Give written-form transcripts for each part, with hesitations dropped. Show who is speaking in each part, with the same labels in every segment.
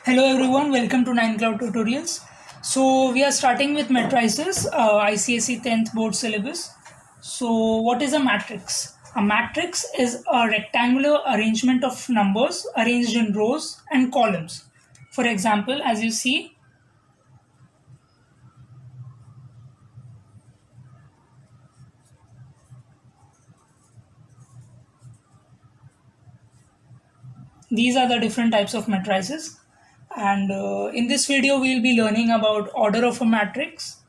Speaker 1: Hello everyone, welcome to 9 Cloud Tutorials. So we are starting with matrices, ICSE 10th board syllabus. So what is a matrix? A matrix is a rectangular arrangement of numbers arranged in rows and columns. For example, as you see, these are the different types of matrices. And in this video, we'll be learning about order of a matrix,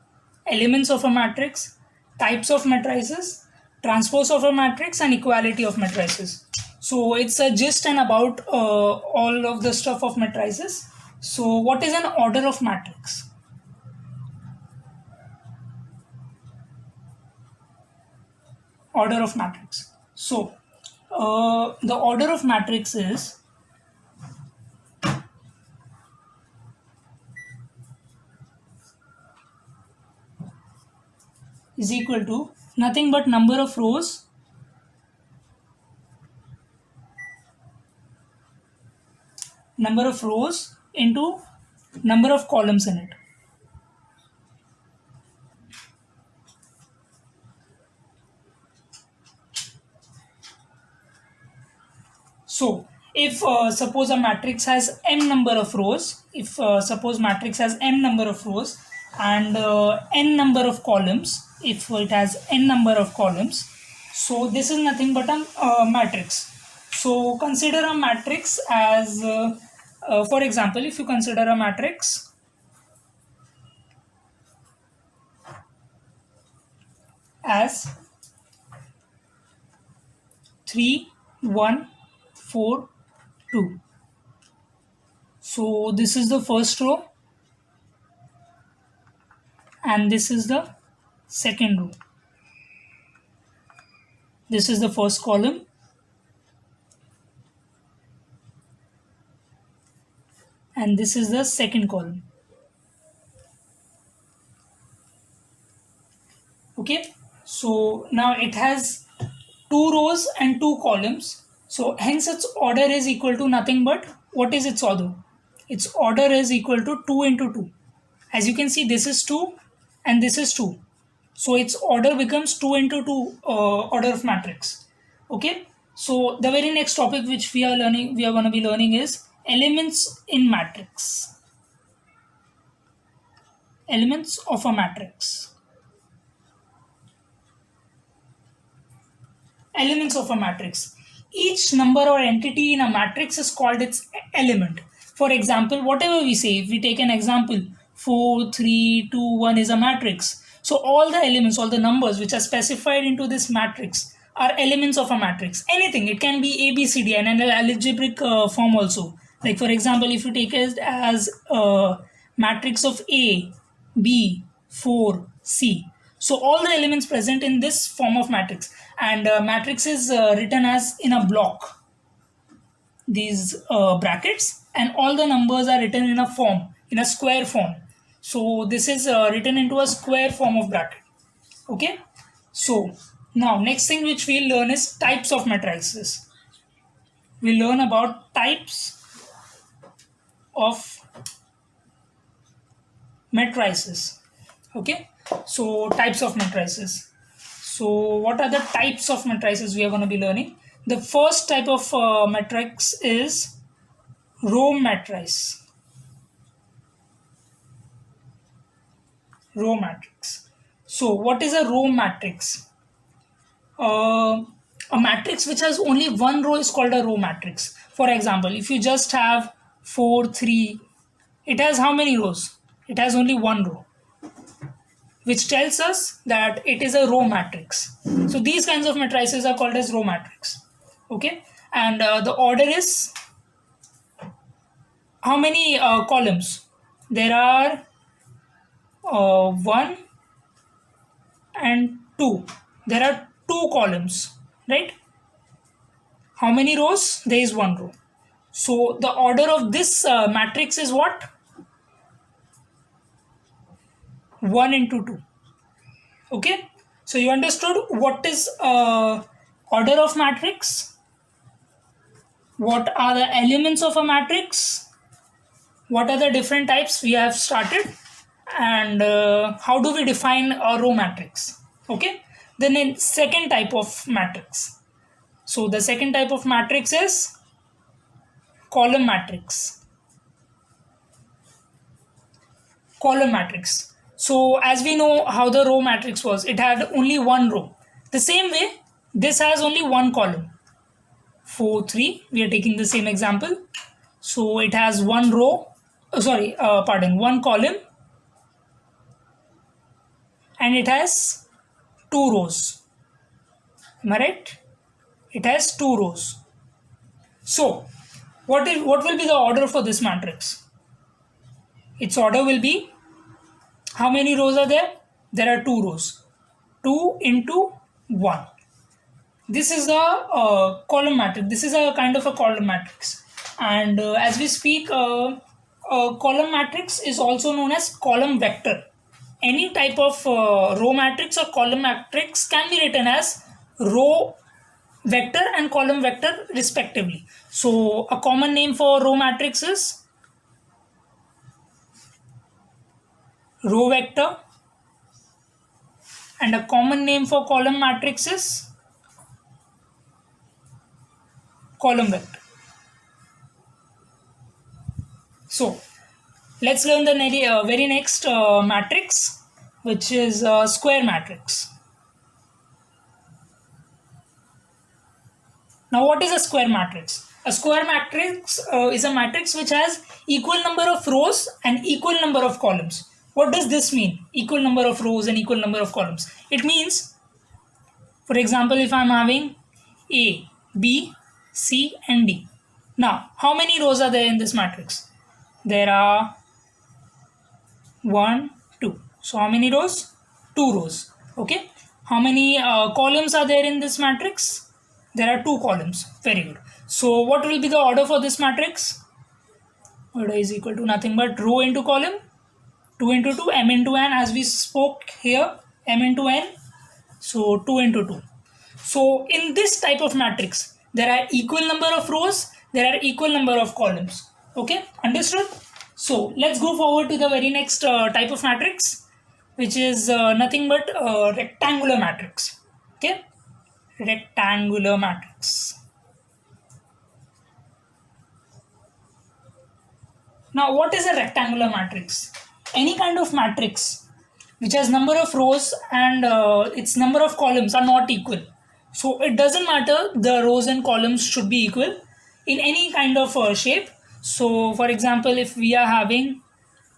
Speaker 1: elements of a matrix, types of matrices, transpose of a matrix, and equality of matrices. So it's a gist and about all of the stuff of matrices. So what is an order of matrix? Order of matrix. So the order of matrix is equal to nothing but number of rows into number of columns in it. So if suppose a matrix has m number of rows, if suppose matrix has m number of rows and n number of columns, if it has n number of columns, so this is nothing but a matrix. So consider a matrix as, for example, if you consider a matrix as 3, 1, 4, 2. So this is the first row and this is the second row. This is the first column and this is the second column. Okay, so now it has 2 rows and 2 columns. So hence its order is equal to nothing but, what is its order? Its order is equal to 2 into 2. As you can see, this is 2 and this is 2. So its order becomes 2 into 2 order of matrix. Okay, so the very next topic which we are going to be learning is elements in matrix. Elements of a matrix. Elements of a matrix. Each number or entity in a matrix is called its element. For example, whatever we say, if we take an example, 4, 3, 2, 1 is a matrix. So all the elements, all the numbers which are specified into this matrix are elements of a matrix. Anything, it can be A, B, C, D, and an algebraic form also. Like for example, if you take it as a matrix of A, B, 4, C. So all the elements present in this form of matrix, and matrix is written as in a block, these brackets, and all the numbers are written in a form, in a square form. So this is written into a square form of bracket. Okay, so now next thing which we'll learn is types of matrices. We'll learn about types of matrices. Okay, so types of matrices. So what are the types of matrices we are going to be learning? The first type of matrix is row matrix. Row matrix. So what is a row matrix? A matrix which has only one row is called a row matrix. For example, if you just have 4, 3, it has how many rows? It has only one row, which tells us that it is a row matrix. So these kinds of matrices are called as row matrix. Okay, and the order is how many columns? There are 1 and 2. There are 2 columns, right? How many rows? There is 1 row. So the order of this matrix is what? 1 into 2. Okay, so you understood what is order of matrix, what are the elements of a matrix, what are the different types we have started, and how do we define a row matrix. Okay, then in second type of matrix. So the second type of matrix is column matrix. Column matrix. So as we know how the row matrix was, it had only one row. The same way, this has only one column. 4, 3, we are taking the same example. So it has one row, one column, and it has two rows. Am I right? It has two rows. So what will be the order for this matrix? Its order will be, how many rows are there? There are two rows. 2 into 1. This is the column matrix. This is a kind of a column matrix. And as we speak, a column matrix is also known as column vector. Any type of row matrix or column matrix can be written as row vector and column vector respectively. So a common name for row matrix is row vector, and a common name for column matrix is column vector. So let's learn the very next matrix, which is square matrix. Now what is a square matrix? A square matrix is a matrix which has equal number of rows and equal number of columns. What does this mean? Equal number of rows and equal number of columns. It means, for example, if I am having A, B, C and D. Now, how many rows are there in this matrix? There are 1, 2. So how many rows? 2 rows. Okay. How many columns are there in this matrix? There are 2 columns. Very good. So what will be the order for this matrix? Order is equal to nothing but row into column, 2 into 2, m into n, as we spoke here, m into n. So 2 into 2. So in this type of matrix, there are equal number of rows, there are equal number of columns. Okay, understood? So let's go forward to the very next type of matrix, which is nothing but rectangular matrix. Okay, rectangular matrix. Now what is a rectangular matrix? Any kind of matrix which has number of rows and its number of columns are not equal. So it doesn't matter, the rows and columns should be equal in any kind of shape. So for example, if we are having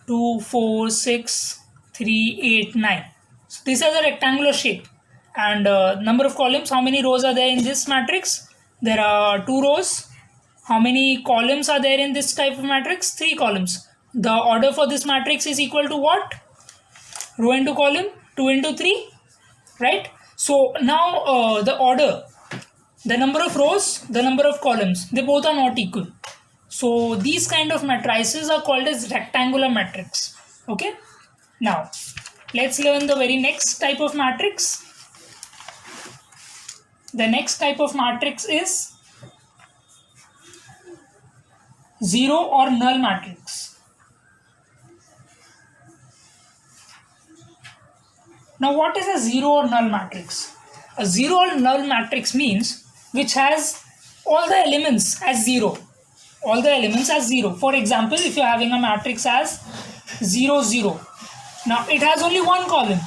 Speaker 1: 2, 4, 6, 3, 8, 9. So this is a rectangular shape. And number of columns, how many rows are there in this matrix? There are 2 rows. How many columns are there in this type of matrix? 3 columns. The order for this matrix is equal to what? Row into column, 2 into 3, right? So now the order, the number of rows, the number of columns, they both are not equal. So these kind of matrices are called as rectangular matrix. Okay. Now let's learn the very next type of matrix. The next type of matrix is zero or null matrix. Now what is a zero or null matrix? A zero or null matrix means which has all the elements as zero. All the elements as zero. For example, if you're having a matrix as 0, 0. Now it has only one column.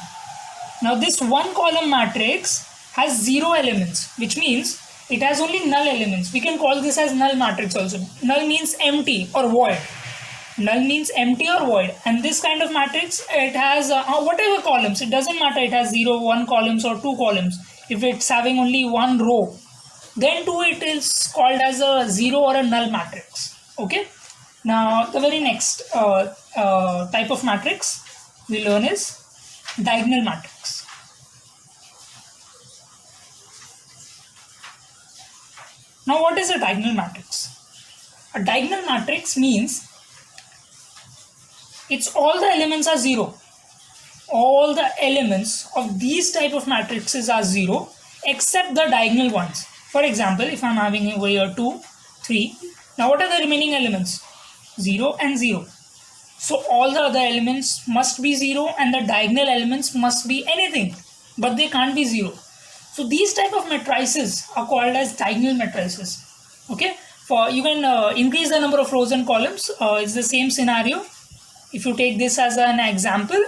Speaker 1: Now this one column matrix has 0 elements, which means it has only null elements. We can call this as null matrix also. Null means empty or void. Null means empty or void. And this kind of matrix, it has whatever columns. It doesn't matter. It has 0, 1 columns or 2 columns. If it's having only one row, then too it is called as a zero or a null matrix. Okay. Now the very next type of matrix we learn is diagonal matrix. Now what is a diagonal matrix? A diagonal matrix means it's all the elements are zero. All the elements of these type of matrices are zero except the diagonal ones. For example, if I'm having over here 2, 3. Now what are the remaining elements? 0 and 0. So all the other elements must be 0 and the diagonal elements must be anything, but they can't be 0. So these type of matrices are called as diagonal matrices. Okay, for you can increase the number of rows and columns. It's the same scenario. If you take this as an example,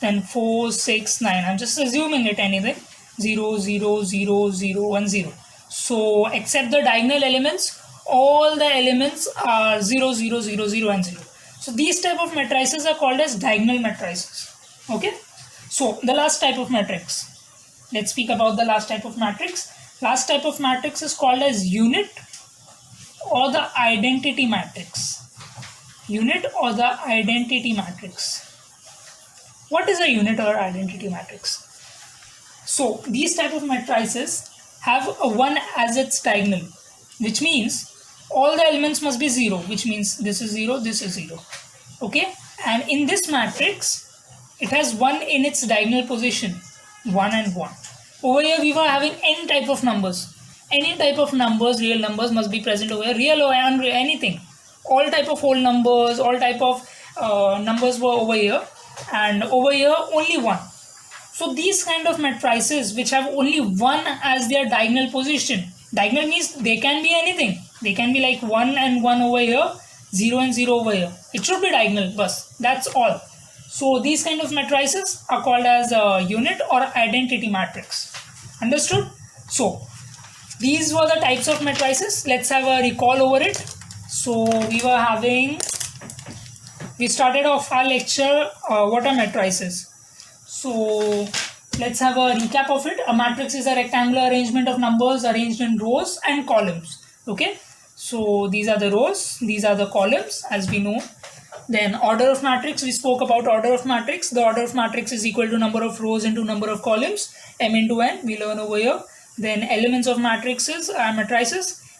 Speaker 1: then 4, 6, 9. I'm just assuming it anything. 0, 0, 0, 0, and 0. So except the diagonal elements, all the elements are 0, 0, 0, 0, and 0. So these type of matrices are called as diagonal matrices. Okay. So the last type of matrix. Let's speak about the last type of matrix. Last type of matrix is called as unit or the identity matrix. Unit or the identity matrix. What is a unit or identity matrix? So these type of matrices have a 1 as its diagonal, which means all the elements must be 0, which means this is 0, this is 0. Okay, and in this matrix it has 1 in its diagonal position, 1 and 1. Over here we were having n type of numbers. Any type of numbers, real numbers must be present over here, real or unreal, anything. All type of whole numbers, all type of numbers were over here, and over here only 1. So these kind of matrices which have only 1 as their diagonal position. Diagonal means they can be anything. They can be like 1 and 1 over here, 0 and 0 over here. It should be diagonal, bus. That's all. So these kind of matrices are called as a unit or identity matrix. Understood? So these were the types of matrices. Let's have a recall over it. So we started off our lecture, what are matrices? So let's have a recap of it. A matrix is a rectangular arrangement of numbers arranged in rows and columns. Okay, so these are the rows, these are the columns, as we know. Then order of matrix, we spoke about order of matrix. The order of matrix is equal to number of rows into number of columns, m into n, we learn over here. Then elements of matrices,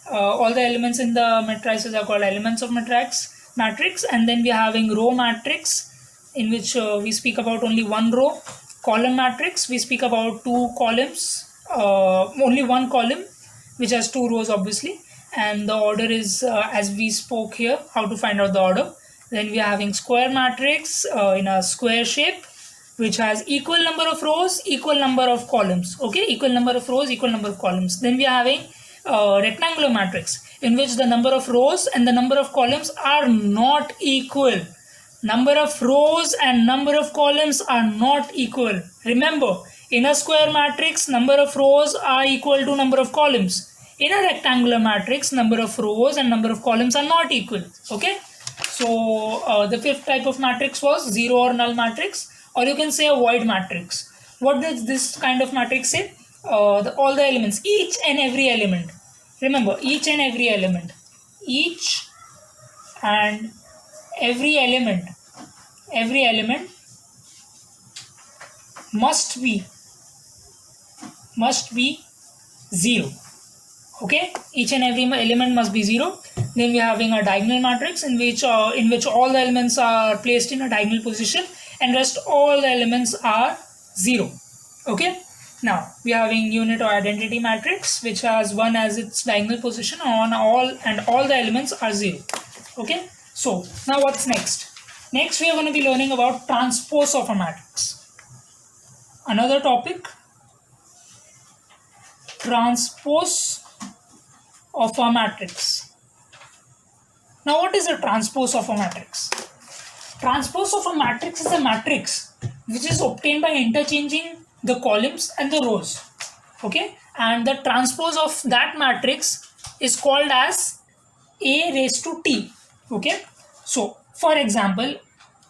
Speaker 1: all the elements in the matrices are called elements of matrix. And then we are having row matrix, in which we speak about only one row. Column matrix, we speak about two columns, only one column which has two rows obviously, and the order is as we spoke here, how to find out the order. Then we are having square matrix in a square shape, which has equal number of rows, equal number of columns. Okay, equal number of rows, equal number of columns. Then we are having rectangular matrix, in which the number of rows and the number of columns are not equal. Number of rows and number of columns are not equal. Remember, in a square matrix, number of rows are equal to number of columns. In a rectangular matrix, number of rows and number of columns are not equal. Okay, so the fifth type of matrix was zero or null matrix, or you can say a void matrix. What does this kind of matrix say? All the elements, each and every element. Remember, each and every element, each and every element must be 0. Okay, each and every element must be 0. Then we are having a diagonal matrix in which all the elements are placed in a diagonal position and rest all the elements are 0. Okay, now we are having unit or identity matrix, which has 1 as its diagonal position on all the elements are 0. Okay, so now what's next? Next we are going to be learning about transpose of a matrix. Another topic, transpose of a matrix. Now what is a transpose of a matrix? Transpose of a matrix is a matrix which is obtained by interchanging the columns and the rows. Okay, and the transpose of that matrix is called as A raised to T. Okay, so for example,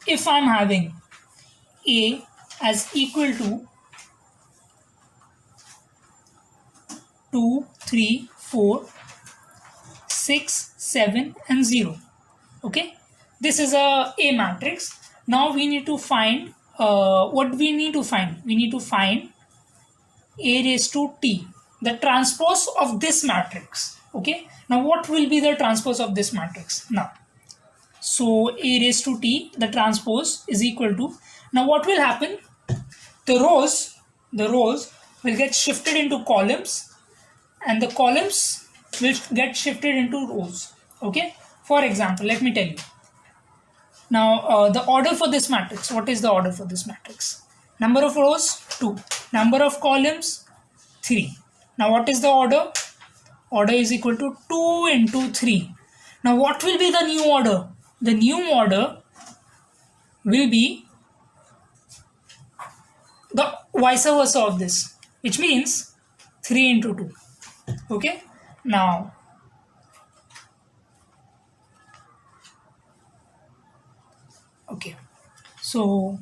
Speaker 1: if I am having A as equal to 2, 3, 4, 6, 7 and 0. Okay, this is a matrix. Now we need to find what we need to find. We need to find A raised to T, the transpose of this matrix. Okay, now what will be the transpose of this matrix? Now, so A raised to T, the transpose is equal to, now what will happen? The rows will get shifted into columns and the columns will get shifted into rows. Okay, for example, let me tell you. Now, the order for this matrix, what is the order for this matrix? Number of rows, 2. Number of columns, 3. Now, what is the order? Order is equal to 2 into 3. Now, what will be the new order? The new order will be the vice versa of this, which means 3 into 2. Okay? Now, okay. So,